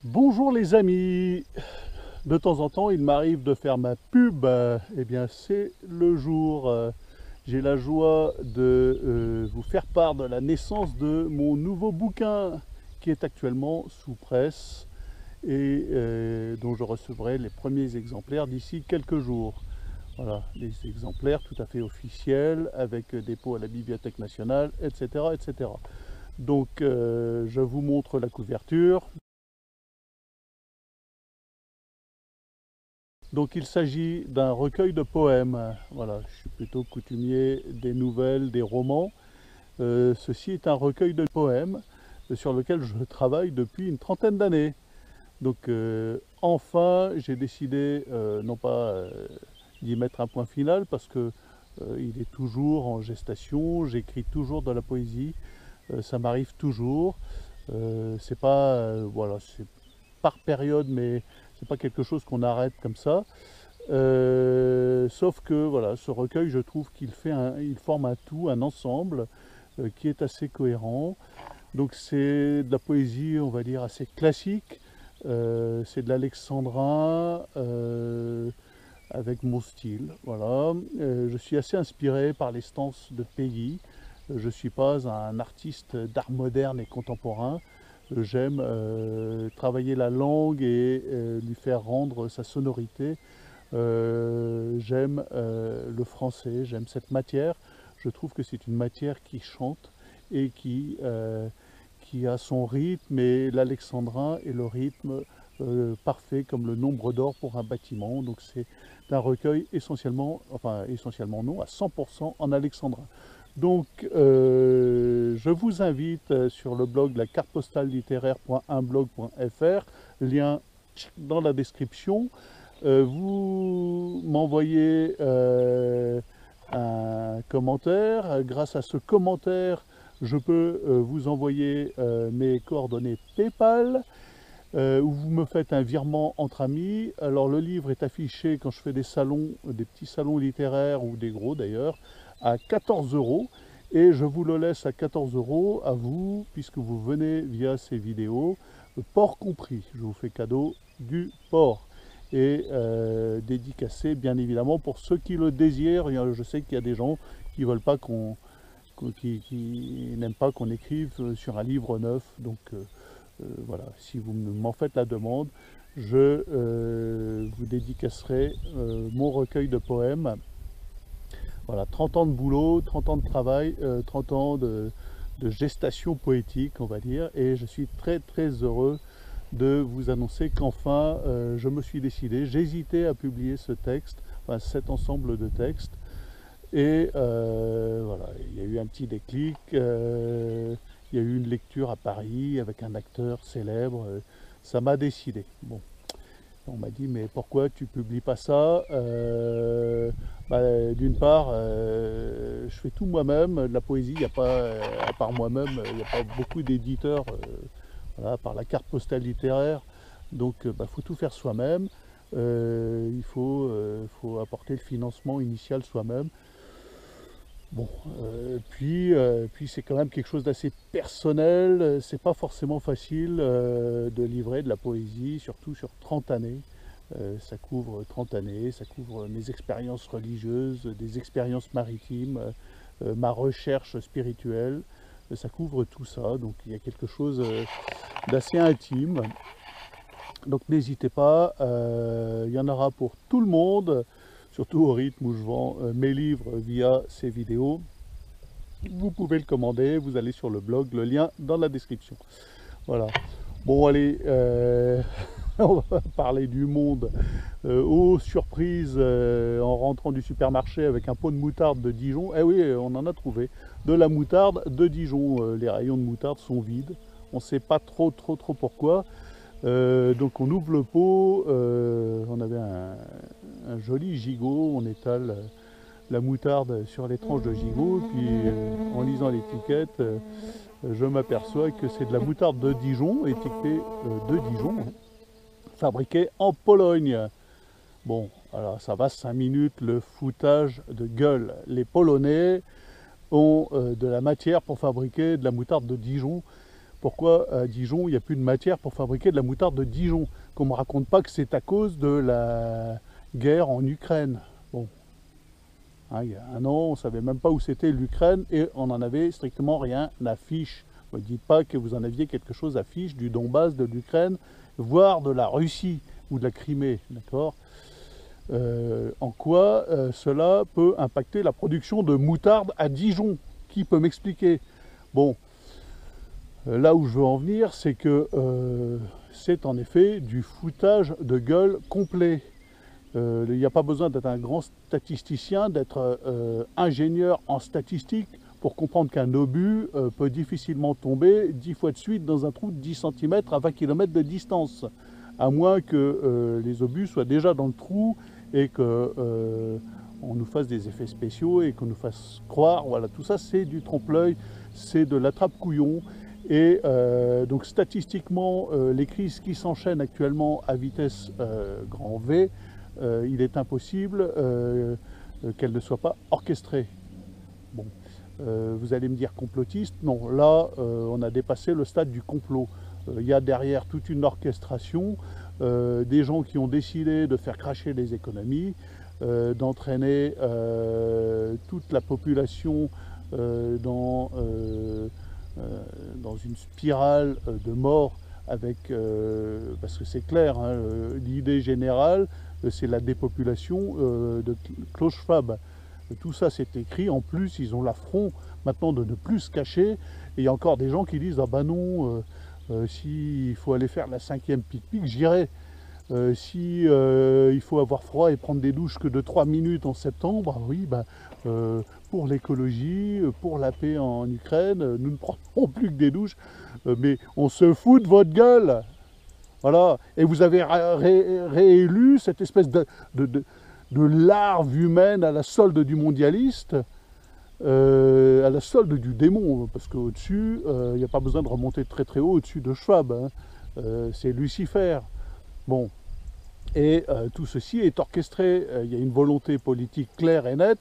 Bonjour les amis, de temps en temps il m'arrive de faire ma pub, eh bien c'est le jour. J'ai la joie de vous faire part de la naissance de mon nouveau bouquin qui est actuellement sous presse et dont je recevrai les premiers exemplaires d'ici quelques jours. Voilà, des exemplaires tout à fait officiels avec dépôt à la Bibliothèque nationale, etc. etc. Donc je vous montre la couverture. Donc il s'agit d'un recueil de poèmes. Voilà, je suis plutôt coutumier des nouvelles, des romans. Ceci est un recueil de poèmes sur lequel je travaille depuis une trentaine d'années. Donc enfin, j'ai décidé non pas d'y mettre un point final parce que il est toujours en gestation, j'écris toujours de la poésie, ça m'arrive toujours. C'est pas voilà, c'est par période, mais c'est pas quelque chose qu'on arrête comme ça. Sauf que voilà, ce recueil, je trouve il forme un tout, un ensemble qui est assez cohérent. Donc c'est de la poésie, on va dire, assez classique. C'est de l'alexandrin avec mon style. Voilà. Je suis assez inspiré par les stances de pays. Je ne suis pas un artiste d'art moderne et contemporain. J'aime travailler la langue et lui faire rendre sa sonorité. J'aime le français, j'aime cette matière. Je trouve que c'est une matière qui chante et qui a son rythme, et l'alexandrin est le rythme parfait comme le nombre d'or pour un bâtiment. Donc c'est un recueil essentiellement, enfin essentiellement non, à 100% en alexandrin. Donc je vous invite sur le blog la carte postale littéraire.unblog.fr, lien dans la description. Vous m'envoyez un commentaire. Grâce à ce commentaire, je peux vous envoyer mes coordonnées PayPal, où vous me faites un virement entre amis. Alors le livre est affiché quand je fais des salons, des petits salons littéraires ou des gros d'ailleurs, à 14 euros. Et je vous le laisse à 14 euros à vous, puisque vous venez via ces vidéos, porc compris. Je vous fais cadeau du porc. Et dédicacé bien évidemment pour ceux qui le désirent. Je sais qu'il y a des gens qui veulent pas qui n'aiment pas qu'on écrive sur un livre neuf. Donc voilà, si vous m'en faites la demande, je vous dédicacerai mon recueil de poèmes. Voilà, 30 ans de boulot, 30 ans de travail, 30 ans de gestation poétique, on va dire, et je suis très très heureux de vous annoncer qu'enfin je me suis décidé. J'hésitais à publier ce texte, enfin cet ensemble de textes, et voilà, il y a eu un petit déclic. Il y a eu une lecture à Paris avec un acteur célèbre, ça m'a décidé. Bon, on m'a dit mais pourquoi tu publies pas ça? D'une part, je fais tout moi-même, de la poésie, il n'y a pas, à part moi-même, il n'y a pas beaucoup d'éditeurs, voilà, par la carte postale littéraire. Donc il faut tout faire soi-même. Faut apporter le financement initial soi-même. Bon, puis c'est quand même quelque chose d'assez personnel. C'est pas forcément facile de livrer de la poésie, surtout sur 30 années. Ça couvre 30 années, ça couvre mes expériences religieuses, des expériences maritimes, ma recherche spirituelle. Ça couvre tout ça, donc il y a quelque chose d'assez intime. Donc n'hésitez pas, il y en aura pour tout le monde, surtout au rythme où je vends mes livres via ces vidéos. Vous pouvez le commander, vous allez sur le blog, le lien dans la description. Voilà. Bon allez, on va parler du monde. Oh surprise, en rentrant du supermarché avec un pot de moutarde de Dijon. Eh oui, on en a trouvé. De la moutarde de Dijon. Les rayons de moutarde sont vides. On ne sait pas trop pourquoi. Donc on ouvre le pot, on avait un joli gigot, on étale la moutarde sur les tranches de gigot, puis en lisant l'étiquette, je m'aperçois que c'est de la moutarde de Dijon, étiquetée de Dijon, hein, fabriquée en Pologne. Bon, alors ça va 5 minutes, le foutage de gueule. Les Polonais ont de la matière pour fabriquer de la moutarde de Dijon. pourquoi à Dijon, il n'y a plus de matière pour fabriquer de la moutarde de Dijon. Qu'on ne me raconte pas que c'est à cause de la guerre en Ukraine. Bon, hein, il y a un an, on ne savait même pas où c'était l'Ukraine et on n'en avait strictement rien à fiche. Ne me dites pas que vous en aviez quelque chose à fiche du Donbass, de l'Ukraine, voire de la Russie ou de la Crimée, d'accord? En quoi cela peut impacter la production de moutarde à Dijon? Qui peut m'expliquer? Bon, là où je veux en venir, c'est que c'est en effet du foutage de gueule complet. Il n'y a pas besoin d'être un grand statisticien, d'être ingénieur en statistique pour comprendre qu'un obus peut difficilement tomber 10 fois de suite dans un trou de 10 cm à 20 km de distance, à moins que les obus soient déjà dans le trou et qu'on nous fasse des effets spéciaux et qu'on nous fasse croire, voilà, tout ça c'est du trompe-l'œil, c'est de l'attrape-couillon. Et donc statistiquement, les crises qui s'enchaînent actuellement à vitesse grand V, il est impossible qu'elles ne soient pas orchestrées. Bon, vous allez me dire complotiste, non, là on a dépassé le stade du complot. Il y a derrière toute une orchestration, des gens qui ont décidé de faire cracher les économies, d'entraîner toute la population dans une spirale de mort avec, parce que c'est clair, hein, l'idée générale, c'est la dépopulation de Klaus Schwab. Tout ça c'est écrit, en plus ils ont l'affront maintenant de ne plus se cacher, et il y a encore des gens qui disent « Ah bah non, s'il faut aller faire la 5e pique-pique, j'irai. Si il faut avoir froid et prendre des douches que de 3 minutes en septembre, ah oui, bah, pour l'écologie, pour la paix en Ukraine, nous ne prendrons plus que des douches, mais on se fout de votre gueule. Voilà, et vous avez réélu cette espèce de larve humaine à la solde du mondialiste, à la solde du démon, parce qu'au-dessus, il n'y a pas besoin de remonter très très haut au-dessus de Schwab, hein. C'est Lucifer. Bon, et tout ceci est orchestré, il y a une volonté politique claire et nette,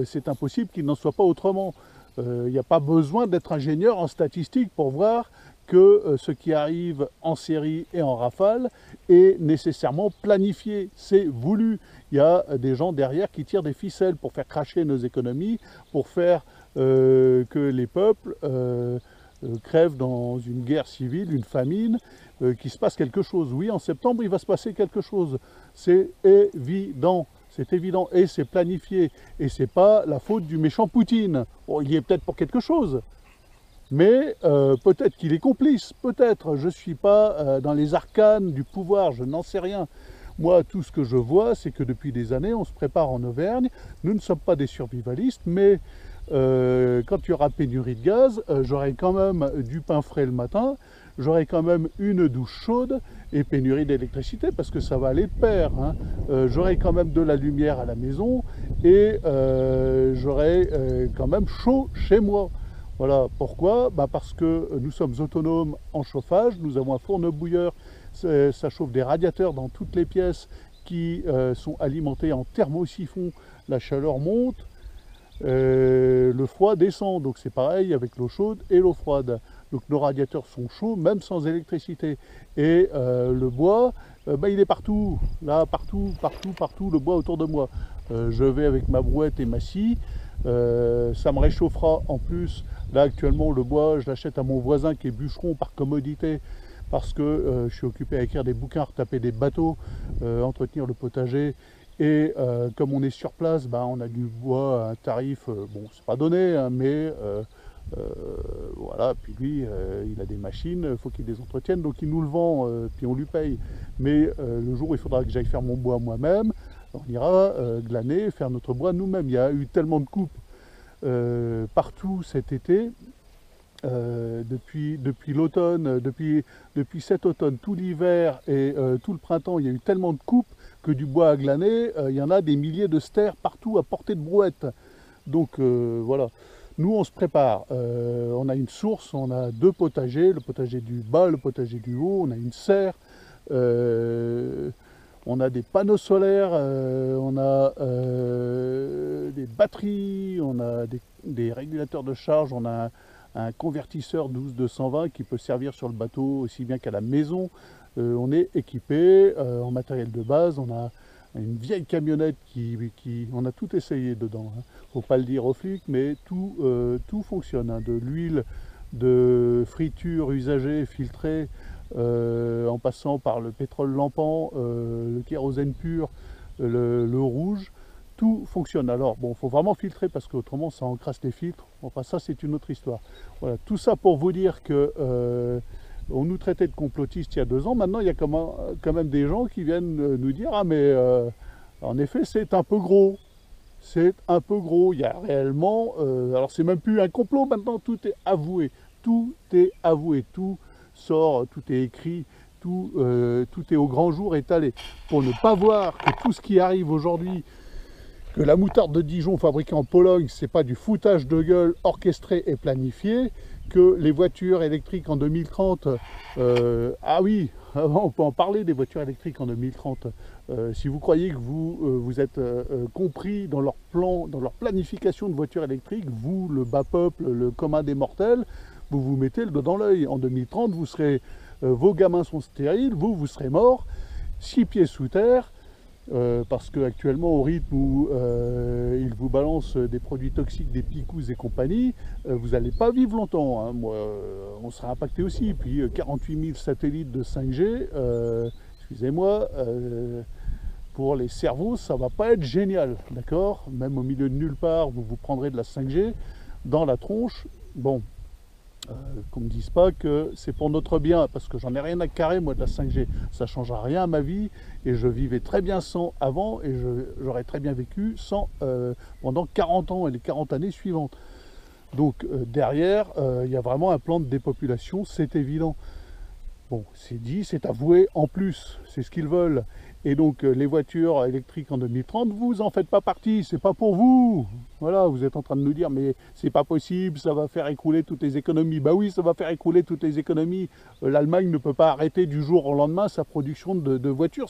c'est impossible qu'il n'en soit pas autrement. Il n'y a pas besoin d'être ingénieur en statistique pour voir que ce qui arrive en série et en rafale est nécessairement planifié, c'est voulu. Il y a des gens derrière qui tirent des ficelles pour faire cracher nos économies, pour faire que les peuples crèvent dans une guerre civile, une famine, qu'il se passe quelque chose. Oui, en septembre, il va se passer quelque chose. C'est évident. C'est évident et c'est planifié. Et c'est pas la faute du méchant Poutine. Bon, il y est peut-être pour quelque chose. Mais peut-être qu'il est complice, peut-être. Je ne suis pas dans les arcanes du pouvoir, je n'en sais rien. Moi, tout ce que je vois, c'est que depuis des années, on se prépare en Auvergne. Nous ne sommes pas des survivalistes, mais quand il y aura pénurie de gaz, j'aurai quand même du pain frais le matin, j'aurai quand même une douche chaude et pénurie d'électricité, parce que ça va aller de pair, hein. J'aurai quand même de la lumière à la maison et j'aurai quand même chaud chez moi. Voilà, pourquoi? Bah parce que nous sommes autonomes en chauffage, nous avons un fourneau-bouilleur, ça chauffe des radiateurs dans toutes les pièces qui sont alimentés en thermosiphon, la chaleur monte, le froid descend, donc c'est pareil avec l'eau chaude et l'eau froide. Donc nos radiateurs sont chauds même sans électricité. Et le bois, bah, il est partout, là, partout, le bois autour de moi. Je vais avec ma brouette et ma scie, ça me réchauffera en plus. Là actuellement le bois, je l'achète à mon voisin qui est bûcheron par commodité, parce que je suis occupé à écrire des bouquins, retaper des bateaux, entretenir le potager. Et comme on est sur place, bah, on a du bois à un tarif, bon c'est pas donné, hein, mais voilà, puis lui il a des machines, il faut qu'il les entretienne, donc il nous le vend, puis on lui paye. Mais le jour où il faudra que j'aille faire mon bois moi-même, on ira glaner, faire notre bois nous-mêmes. Il y a eu tellement de coupes partout cet été, depuis l'automne, depuis cet automne, tout l'hiver et tout le printemps, il y a eu tellement de coupes que du bois à glaner, il y en a des milliers de stères partout à portée de brouette. Donc voilà, nous on se prépare, on a une source, on a 2 potagers, le potager du bas, le potager du haut, on a une serre, on a des panneaux solaires, on a des batteries, on a des régulateurs de charge, on a un convertisseur 12-220 qui peut servir sur le bateau aussi bien qu'à la maison. On est équipé en matériel de base, on a une vieille camionnette on a tout essayé dedans, hein. Faut pas le dire aux flics, mais tout fonctionne, hein. De l'huile de friture usagée, filtrée, en passant par le pétrole lampant, le kérosène pur, le rouge, tout fonctionne. Alors bon, il faut vraiment filtrer parce qu'autrement ça encrasse les filtres. Enfin ça c'est une autre histoire. Voilà, tout ça pour vous dire que on nous traitait de complotistes il y a 2 ans. Maintenant il y a quand même des gens qui viennent nous dire ah mais en effet c'est un peu gros. C'est un peu gros. Il y a réellement, alors c'est même plus un complot maintenant, tout est avoué. Tout est avoué, tout sort, tout est écrit, tout est au grand jour étalé. Pour ne pas voir que tout ce qui arrive aujourd'hui, que la moutarde de Dijon fabriquée en Pologne, c'est pas du foutage de gueule orchestré et planifié, que les voitures électriques en 2030, ah oui, on peut en parler des voitures électriques en 2030. Si vous croyez que vous êtes compris dans leur plan, dans leur planification de voitures électriques, vous, le bas peuple, le commun des mortels, vous vous mettez le doigt dans l'œil. En 2030, vous serez, vos gamins sont stériles, vous serez morts, 6 pieds sous terre, parce qu'actuellement, au rythme où ils vous balancent des produits toxiques, des picous et compagnie, vous n'allez pas vivre longtemps, hein. Moi, on sera impacté aussi. Puis 48 000 satellites de 5G, excusez-moi, pour les cerveaux, ça va pas être génial, d'accord? Même au milieu de nulle part, vous vous prendrez de la 5G dans la tronche. Bon, qu'on ne me dise pas que c'est pour notre bien, parce que j'en ai rien à carrer moi de la 5G, ça ne changera rien à ma vie, et je vivais très bien sans avant, et j'aurais très bien vécu sans pendant 40 ans et les 40 années suivantes. Donc derrière, il y a vraiment un plan de dépopulation, c'est évident. Bon, c'est dit, c'est avoué en plus, c'est ce qu'ils veulent. Et donc les voitures électriques en 2030, vous en faites pas partie, c'est pas pour vous. Voilà, vous êtes en train de nous dire mais c'est pas possible, ça va faire écrouler toutes les économies. Bah oui, ça va faire écrouler toutes les économies. L'Allemagne ne peut pas arrêter du jour au lendemain sa production de voitures,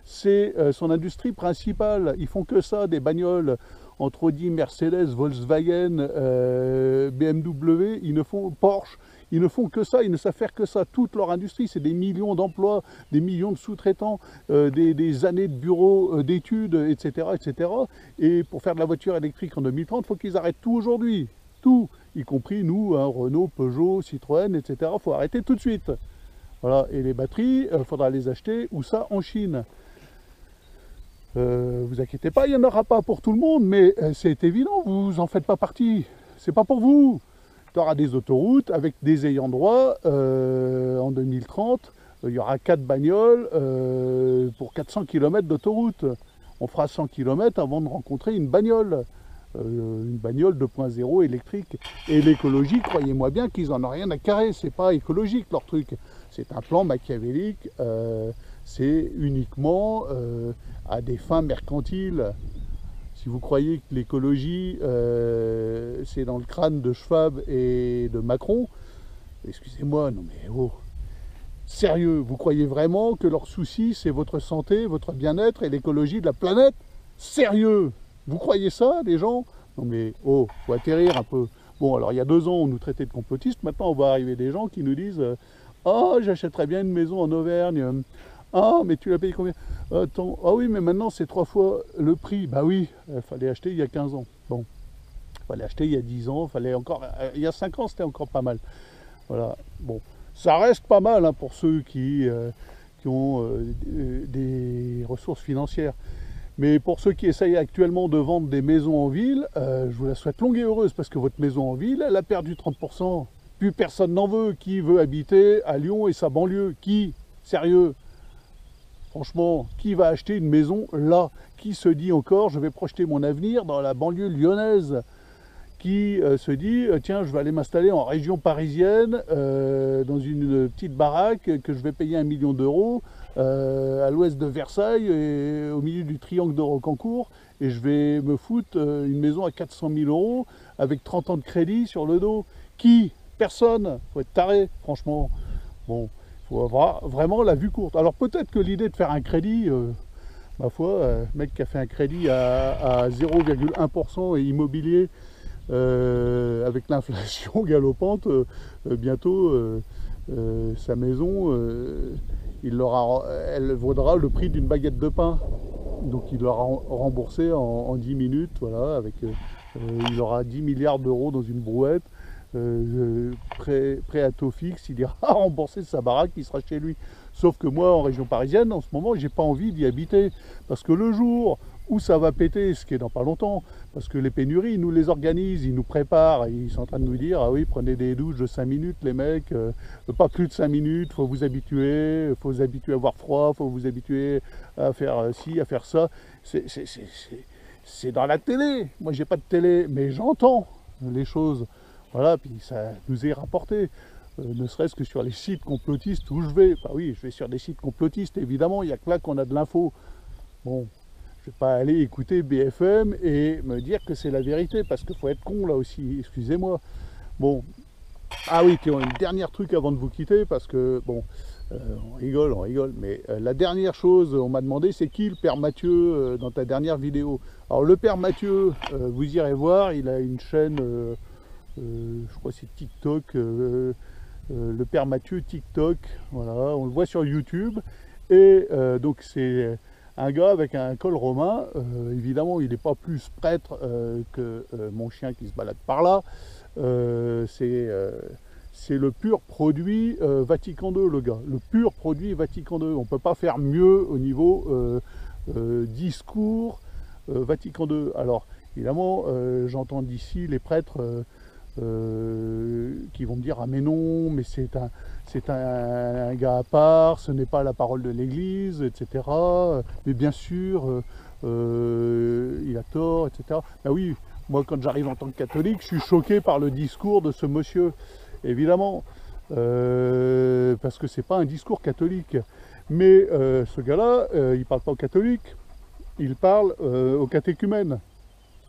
c'est son industrie principale. Ils font que ça, des bagnoles entre Audi, Mercedes, Volkswagen, BMW, ils ne font Porsche. Ils ne font que ça, ils ne savent faire que ça. Toute leur industrie, c'est des millions d'emplois, des millions de sous-traitants, des années de bureaux d'études, etc., etc. Et pour faire de la voiture électrique en 2030, il faut qu'ils arrêtent tout aujourd'hui. Tout, y compris nous, hein, Renault, Peugeot, Citroën, etc. Il faut arrêter tout de suite. Voilà. Et les batteries, il faudra les acheter, où ça? En Chine. Vous inquiétez pas, il n'y en aura pas pour tout le monde, mais c'est évident, vous en faites pas partie. C'est pas pour vous. Il y aura des autoroutes avec des ayants droit en 2030. Il y aura 4 bagnoles pour 400 km d'autoroute. On fera 100 km avant de rencontrer une bagnole 2.0 électrique. Et l'écologie, croyez-moi bien qu'ils n'en ont rien à carrer. C'est pas écologique leur truc. C'est un plan machiavélique. C'est uniquement à des fins mercantiles. Si vous croyez que l'écologie, c'est dans le crâne de Schwab et de Macron, excusez-moi, non mais oh, sérieux, vous croyez vraiment que leur souci, c'est votre santé, votre bien-être et l'écologie de la planète? Sérieux? Vous croyez ça, les gens? Non mais oh, faut atterrir un peu. Bon, alors il y a 2 ans, on nous traitait de complotistes, maintenant on va arriver des gens qui nous disent « Oh, j'achèterais bien une maison en Auvergne ». Ah, mais tu l'as payé combien? Attends, ah oui, mais maintenant c'est 3 fois le prix. Bah oui, il fallait acheter il y a 15 ans. Bon, il fallait acheter il y a 10 ans, fallait encore, il y a 5 ans c'était encore pas mal. Voilà, bon, ça reste pas mal hein, pour ceux qui ont des ressources financières. Mais pour ceux qui essayent actuellement de vendre des maisons en ville, je vous la souhaite longue et heureuse parce que votre maison en ville, elle a perdu 30%. Plus personne n'en veut. Qui veut habiter à Lyon et sa banlieue? Qui? Sérieux? Franchement, qui va acheter une maison là? Qui se dit encore, je vais projeter mon avenir dans la banlieue lyonnaise? Qui se dit, tiens, je vais aller m'installer en région parisienne, dans une petite baraque que je vais payer 1 million d'euros, à l'ouest de Versailles, et au milieu du triangle de Rocancourt, et je vais me foutre une maison à 400 000 euros, avec 30 ans de crédit sur le dos? Qui? Personne. Faut être taré, franchement. Bon. Il faut avoir vraiment la vue courte. Alors peut-être que l'idée de faire un crédit, ma foi, mec qui a fait un crédit à 0,1% et immobilier avec l'inflation galopante, bientôt sa maison, elle vaudra le prix d'une baguette de pain. Donc il l'aura remboursé en 10 minutes, voilà, il aura 10 milliards d'euros dans une brouette, prêt à taux fixe, il ira rembourser sa baraque qui sera chez lui. Sauf que moi, en région parisienne, en ce moment, j'ai pas envie d'y habiter. Parce que le jour où ça va péter, ce qui est dans pas longtemps, parce que les pénuries, ils nous les organisent, ils nous préparent, ils sont en train de nous dire, ah oui, prenez des douches de 5 minutes, les mecs, pas plus de 5 minutes, faut vous habituer à avoir froid, faut vous habituer à faire ci, à faire ça. C'est dans la télé. Moi, j'ai pas de télé, mais j'entends les choses. Voilà, puis ça nous est rapporté. Ne serait-ce que sur les sites complotistes où je vais. Bah oui, je vais sur des sites complotistes, évidemment, il n'y a que là qu'on a de l'info. Bon, je ne vais pas aller écouter BFM et me dire que c'est la vérité, parce qu'il faut être con là aussi, excusez-moi. Bon, ah oui, tiens, une dernière truc avant de vous quitter, parce que, bon, on rigole, mais la dernière chose, on m'a demandé, c'est qui le père Mathieu dans ta dernière vidéo? Alors le père Mathieu, vous irez voir, il a une chaîne, je crois que c'est TikTok, le père Mathieu TikTok, voilà, on le voit sur YouTube, et donc c'est un gars avec un col romain, évidemment il n'est pas plus prêtre que mon chien qui se balade par là, c'est le pur produit Vatican II, le gars, le pur produit Vatican II, on ne peut pas faire mieux au niveau discours Vatican II. Alors évidemment j'entends d'ici les prêtres qui vont me dire, ah mais non, mais c'est un gars à part, ce n'est pas la parole de l'Église, etc. Mais bien sûr, il a tort, etc. Ben oui, moi quand j'arrive en tant que catholique, je suis choqué par le discours de ce monsieur, évidemment, parce que c'est pas un discours catholique. Mais ce gars-là, il parle pas aux catholiques, il parle aux catéchumènes.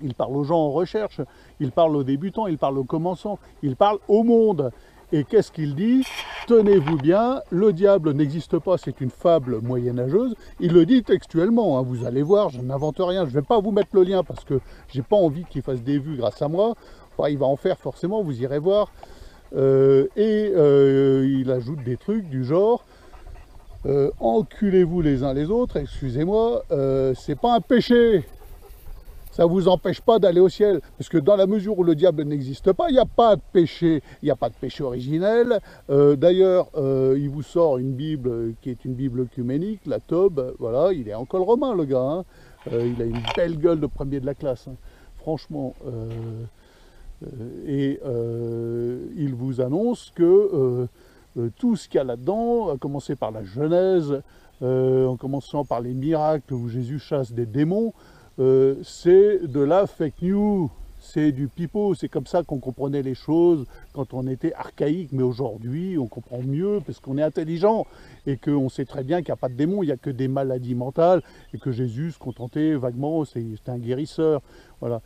Il parle aux gens en recherche, il parle aux débutants, il parle aux commençants, il parle au monde. Et qu'est-ce qu'il dit? Tenez-vous bien, le diable n'existe pas, c'est une fable moyenâgeuse. Il le dit textuellement, hein, vous allez voir, je n'invente rien. Je ne vais pas vous mettre le lien parce que j'ai pas envie qu'il fasse des vues grâce à moi. Enfin, il va en faire forcément, vous irez voir. Il ajoute des trucs du genre enculez-vous les uns les autres, excusez-moi, c'est pas un péché. Ça ne vous empêche pas d'aller au ciel. Parce que dans la mesure où le diable n'existe pas, il n'y a pas de péché. Il n'y a pas de péché originel. D'ailleurs, il vous sort une Bible qui est une Bible œcuménique, la Tob. Voilà, il est en col romain, le gars. Hein. Il a une belle gueule de premier de la classe. Hein. Franchement. Il vous annonce que tout ce qu'il y a là-dedans, à commencer par la Genèse, en commençant par les miracles où Jésus chasse des démons, c'est de la fake news, c'est du pipeau, c'est comme ça qu'on comprenait les choses quand on était archaïque, mais aujourd'hui on comprend mieux parce qu'on est intelligent et qu'on sait très bien qu'il n'y a pas de démons, il n'y a que des maladies mentales et que Jésus se contentait vaguement, c'est un guérisseur, voilà.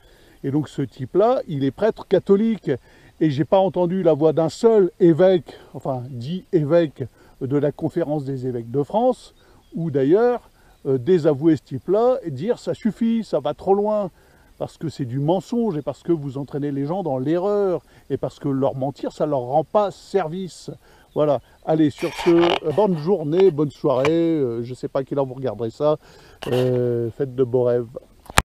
Et donc ce type-là, il est prêtre catholique et j'ai pas entendu la voix d'un seul évêque, enfin dit évêque de la conférence des évêques de France, ou d'ailleurs désavouer ce type-là et dire ça suffit, ça va trop loin, parce que c'est du mensonge et parce que vous entraînez les gens dans l'erreur et parce que leur mentir, ça leur rend pas service. Voilà, allez, sur ce, bonne journée, bonne soirée, je sais pas à quelle heure vous regarderez ça, faites de beaux rêves.